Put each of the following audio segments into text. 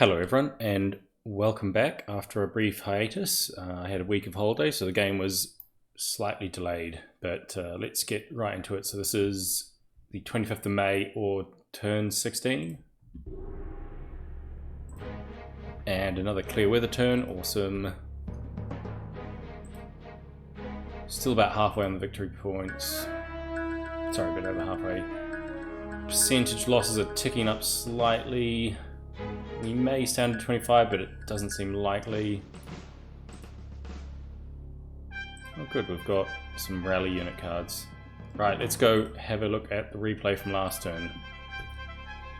Hello everyone and welcome back after a brief hiatus. I had a week of holiday, so the game was slightly delayed, but let's get right into it. So this is the 25th of May or turn 16. And another clear weather turn, awesome. Still about halfway on the victory points. Sorry, a bit over halfway. Percentage losses are ticking up slightly. We may stand at 25, but it doesn't seem likely. Oh good, we've got some rally unit cards. Right, let's go have a look at the replay from last turn.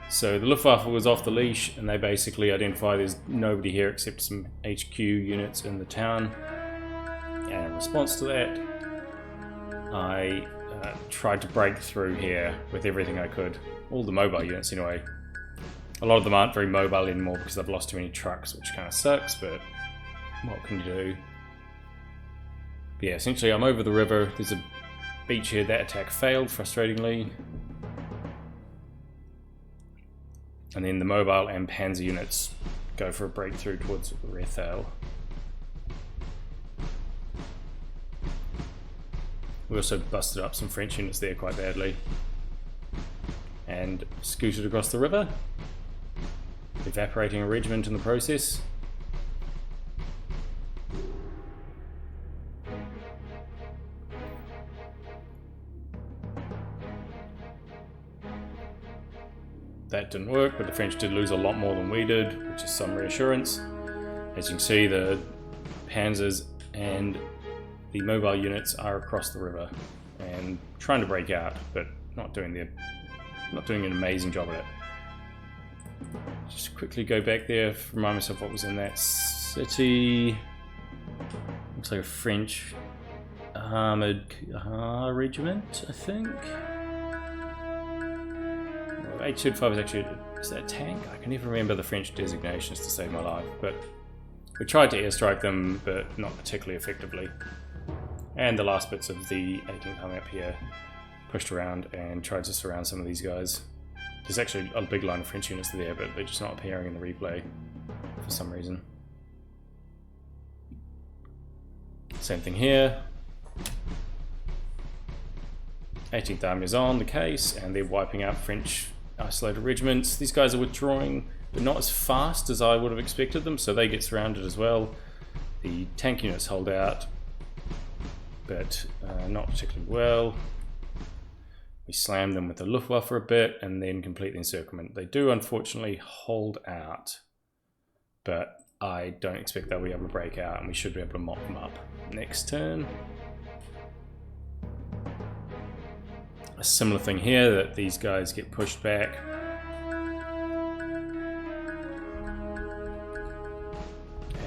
So the Luftwaffe was off the leash, and they basically identify there's nobody here except some HQ units in the town. And in response to that, I tried to break through here with everything I could. All the mobile units anyway. A lot of them aren't very mobile anymore because they've lost too many trucks, which kind of sucks, but what can you do? But yeah, essentially I'm over the river. There's a beach here. That attack failed, frustratingly. And then the mobile and panzer units go for a breakthrough towards Rethel. We also busted up some French units there quite badly. And scooted across the river, evaporating a regiment in the process. That didn't work, but the French did lose a lot more than we did, which is some reassurance. As you can see, the panzers and the mobile units are across the river and trying to break out, but not doing an amazing job at it. Just quickly go back there, remind myself what was in that city. Looks like a French armoured car regiment, I think. H-35 is actually, is that a tank? I can never remember the French designations to save my life, but we tried to airstrike them, but not particularly effectively. And the last bits of the 18th Army up here pushed around and tried to surround some of these guys. There's actually a big line of French units there, but they're just not appearing in the replay for some reason. Same thing here. 18th Army is on the case, and they're wiping out French isolated regiments. These guys are withdrawing, but not as fast as I would have expected them, so they get surrounded as well. The tank units hold out, but not particularly well. We slam them with the Luftwaffe a bit and then complete the encirclement. They do unfortunately hold out, but I don't expect they'll be able to break out, and we should be able to mop them up. Next turn. A similar thing here, that these guys get pushed back.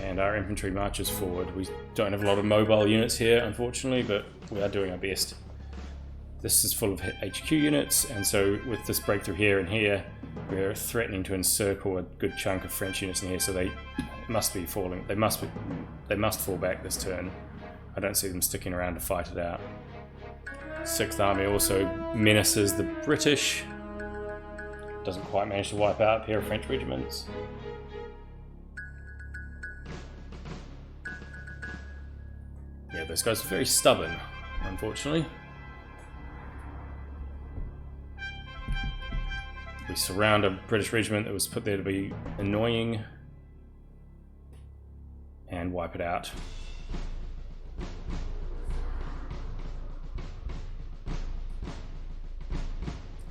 And our infantry marches forward. We don't have a lot of mobile units here, unfortunately, but we are doing our best. This is full of HQ units, and so with this breakthrough here and here, we're threatening to encircle a good chunk of French units in here, so they must be falling. They must fall back this turn. I don't see them sticking around to fight it out. 6th Army also menaces the British. Doesn't quite manage to wipe out a pair of French regiments. Yeah, those guys are very stubborn, unfortunately. We surround a British regiment that was put there to be annoying and wipe it out.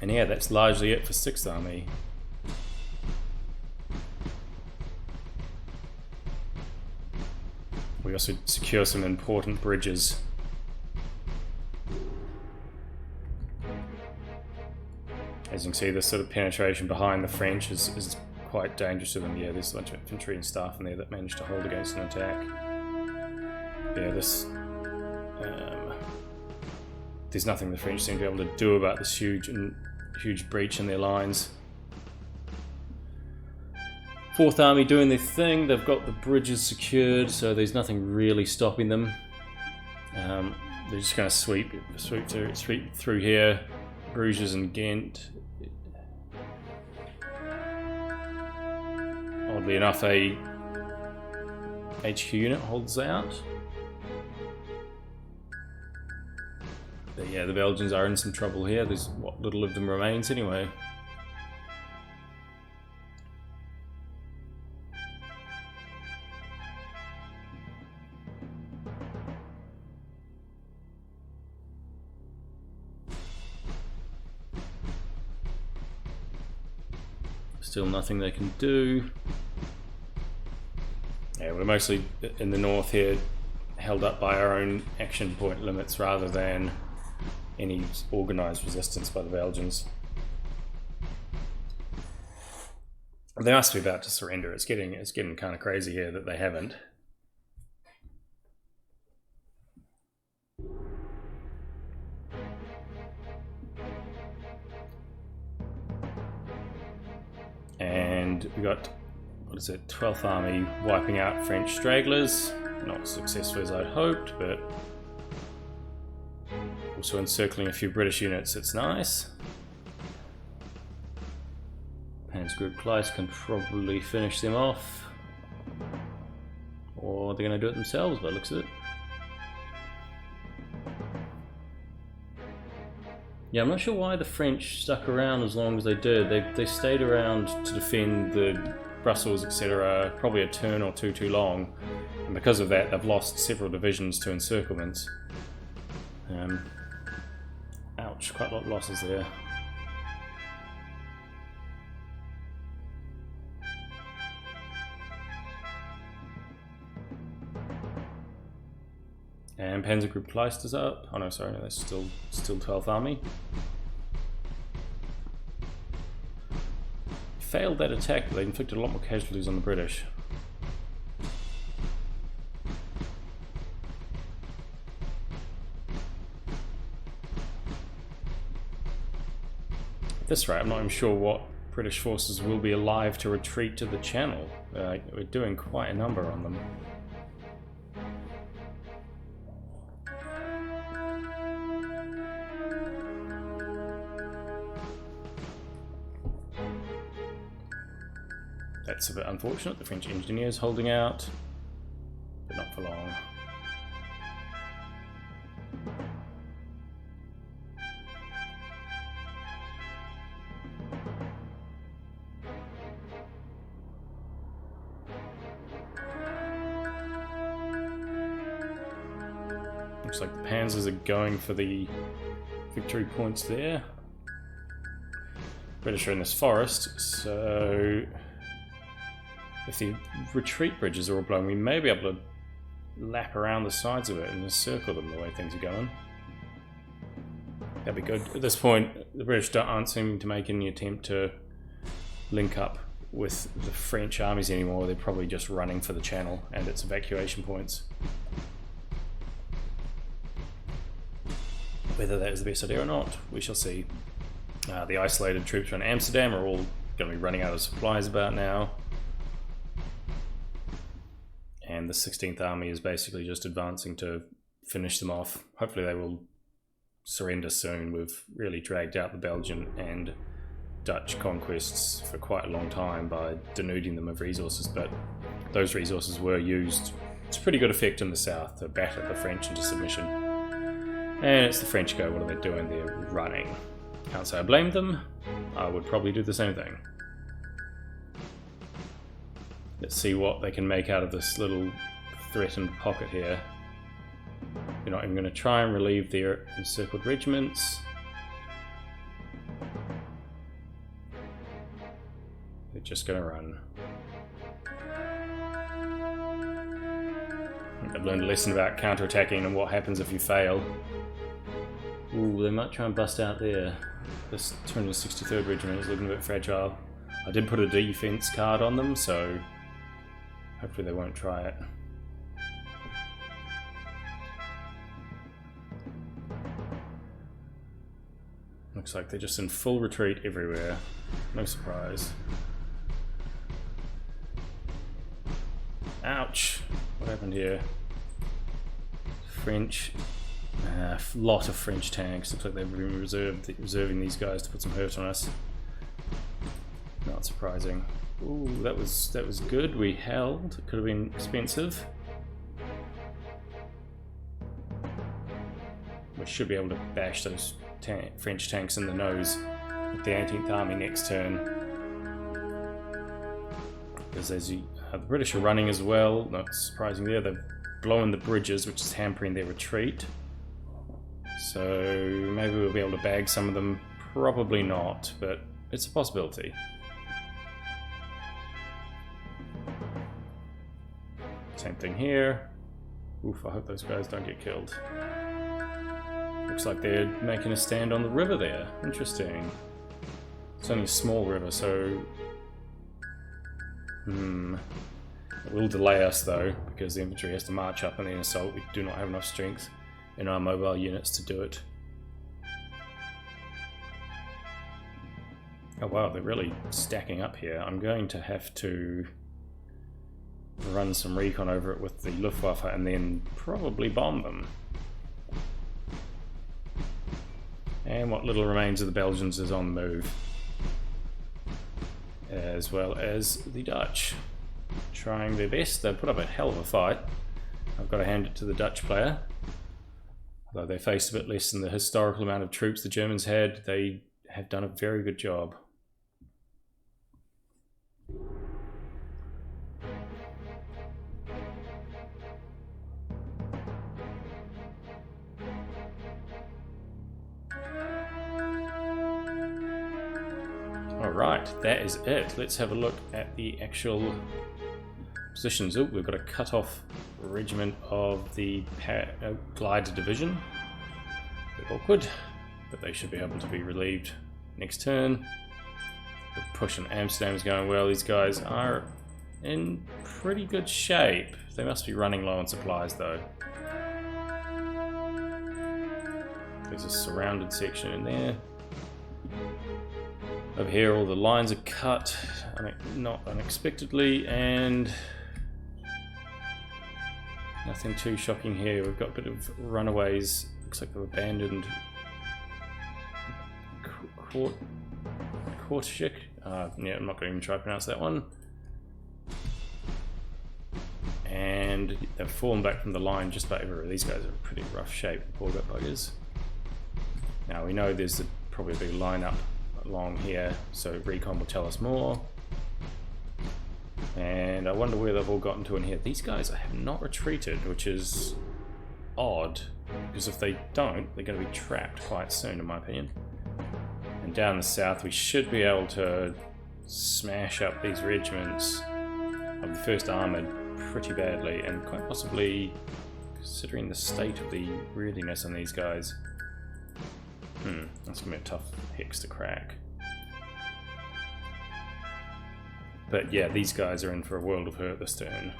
And yeah, that's largely it for 6th Army. We also secure some important bridges. As you can see, this sort of penetration behind the French is quite dangerous to them. Yeah, there's a bunch of infantry and staff in there that managed to hold against an attack. Yeah, this... there's nothing the French seem to be able to do about this huge breach in their lines. 4th Army doing their thing. They've got the bridges secured, so there's nothing really stopping them. They're just going to sweep through here. Bruges and Ghent. Oddly enough, a HQ unit holds out. But yeah, the Belgians are in some trouble here. There's what little of them remains anyway. Still nothing they can do. Yeah, we're mostly in the north here, held up by our own action point limits rather than any organised resistance by the Belgians. They must be about to surrender. It's getting kind of crazy here that they haven't. And we got, what is it, 12th Army wiping out French stragglers. Not as successful as I'd hoped, but also encircling a few British units. It's nice. Panzergruppe Kleist can probably finish them off, or they're going to do it themselves by the looks of it. Yeah, I'm not sure why the French stuck around as long as they did. They stayed around to defend the Brussels, etc. probably a turn or two too long, and because of that they've lost several divisions to encirclements. Ouch, quite a lot of losses there. And Panzergruppe Kleist is up. Oh no, sorry, no, that's still 12th Army. Failed that attack, but they inflicted a lot more casualties on the British. At this rate, I'm not even sure what British forces will be alive to retreat to the Channel. We're doing quite a number on them. That's a bit unfortunate. The French engineers holding out, but not for long. Looks like the Panzers are going for the victory points there. British are in this forest, so if the retreat bridges are all blown, we may be able to lap around the sides of it and encircle them the way things are going. That'd be good. At this point, the British aren't seeming to make any attempt to link up with the French armies anymore. They're probably just running for the Channel and its evacuation points. Whether that is the best idea or not, we shall see. The isolated troops around Amsterdam are all going to be running out of supplies about now. And the 16th Army is basically just advancing to finish them off. Hopefully they will surrender soon. We've really dragged out the Belgian and Dutch conquests for quite a long time by denuding them of resources, but those resources were used to pretty good effect in the south to batter the French into submission. And it's the French go, what are they doing? They're running. Can't say I blame them. I would probably do the same thing. Let's see what they can make out of this little threatened pocket here. We're not even going to try and relieve their encircled regiments. They're just going to run. I've learned a lesson about counterattacking and what happens if you fail. Ooh, they might try and bust out there. This 263rd Regiment is looking a bit fragile. I did put a defense card on them, so hopefully they won't try it. Looks like they're just in full retreat everywhere. No surprise. Ouch! What happened here? French. A lot of French tanks. Looks like they've been reserving these guys to put some hurt on us. Not surprising. Ooh, that was good. We held. Could have been expensive. We should be able to bash those French tanks in the nose with the 18th Army next turn. Because the British are running as well. Not surprising there. They're blowing the bridges, which is hampering their retreat. So maybe we'll be able to bag some of them. Probably not, but it's a possibility. Same thing here. Oof, I hope those guys don't get killed. Looks like they're making a stand on the river there. Interesting. It's only a small river, so... It will delay us though, because the infantry has to march up and then assault. We do not have enough strength in our mobile units to do it. Oh wow, they're really stacking up here. I'm going to have to run some recon over it with the Luftwaffe and then probably bomb them. And what little remains of the Belgians is on the move. As well as the Dutch. Trying their best. They put up a hell of a fight. I've got to hand it to the Dutch player. Although they faced a bit less than the historical amount of troops the Germans had, they have done a very good job. Alright, that is it. Let's have a look at the actual positions. Oh, we've got a cut-off regiment of the glider division. A bit awkward, but they should be able to be relieved next turn. The push in Amsterdam is going well. These guys are in pretty good shape. They must be running low on supplies though. There's a surrounded section in there. Over here all the lines are cut, not unexpectedly, and nothing too shocking here. We've got a bit of runaways. Looks like they've abandoned Kortschik. Yeah, I'm not going to even try to pronounce that one. And they've fallen back from the line just about everywhere. These guys are in pretty rough shape, poor gut buggers. Now we know there's probably a big lineup along here, so recon will tell us more. And I wonder where they've all gotten to in here. These guys have not retreated, which is odd, because if they don't, they're going to be trapped quite soon, in my opinion. And down the south, we should be able to smash up these regiments of the 1st Armoured pretty badly, and quite possibly, considering the state of the readiness on these guys, that's going to be a tough hex to crack. But yeah, these guys are in for a world of hurt this turn.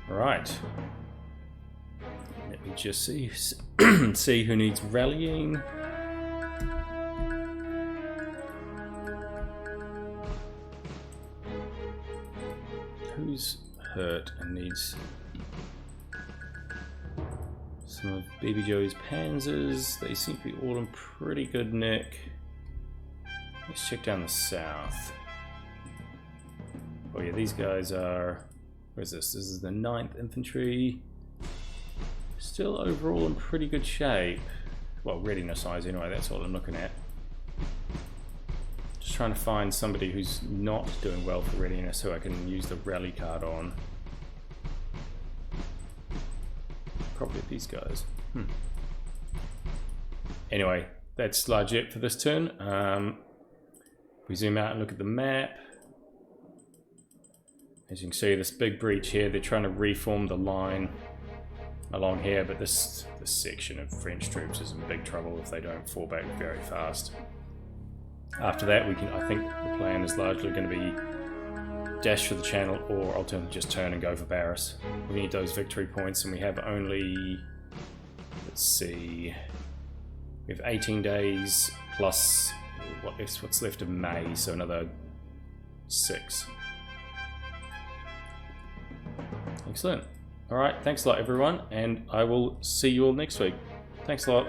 Right. Let me just see see who needs rallying. Who's hurt and needs some of Baby Joey's panzers? They seem to be all in pretty good nick. Let's check down the south. Oh yeah, these guys are... Where's this? This is the 9th Infantry. Still overall in pretty good shape. Well, readiness size anyway, that's all I'm looking at. Just trying to find somebody who's not doing well for readiness who I can use the rally card on. Probably these guys. Anyway, that's largely it for this turn. We zoom out and look at the map. As you can see, this big breach here, they're trying to reform the line along here, but this section of French troops is in big trouble if they don't fall back very fast. After that, I think the plan is largely going to be dash for the channel, or alternatively just turn and go for Paris. We need those victory points, and we have only, let's see, we have 18 days plus what's left of May, so another 6. Excellent. Alright, thanks a lot everyone, and I will see you all next week. Thanks a lot.